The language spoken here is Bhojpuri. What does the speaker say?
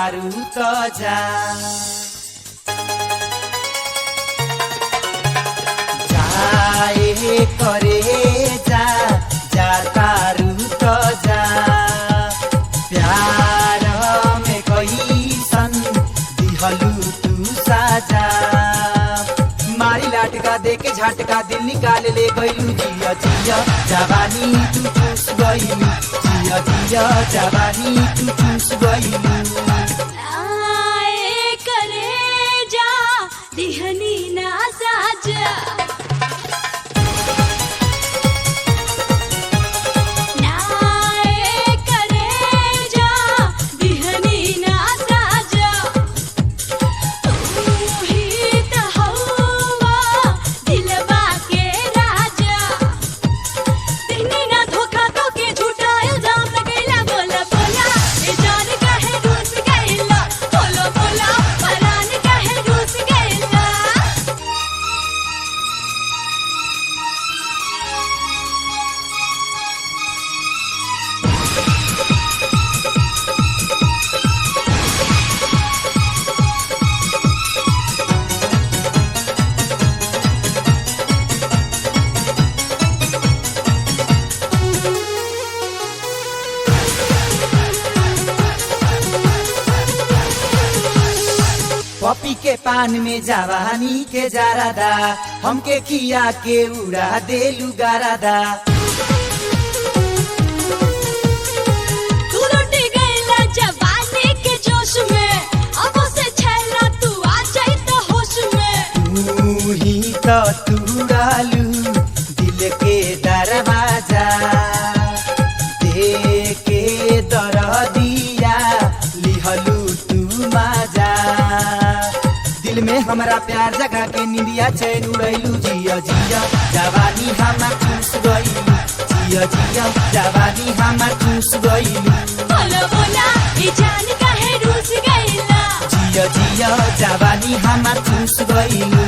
तारू तो जा जाए करे जा जा तारू तो जा प्यार में कैसन दिहलू तू साजा मारी लाटका देके झटका दिल निकाल ले गईलू जिया जिया जवानी तू चूस गईलू जिया जिया जवानी तू चूस गईलू आए करे जा दिहनी ना साजा पपी के पान में जवानी के जारादा हमके खिया के उड़ा देलू गारादा तू लुट गईला जवानी के जोश में अब से छैला तू आ जाई तो होश में तू ही तो तूड़ालू दिल के दरवाजा दे के दरदिया लिहलू तू माजा दिल में हमरा प्यार जगा के निंदिया चैन उड़ैलू जिया जिया जवानी हमार चूस गईलू जिया जिया जवानी हमार चूस गईलू बोला बोला ई जान काहे रूस गईला जिया जिया जवानी हमार चूस गईलू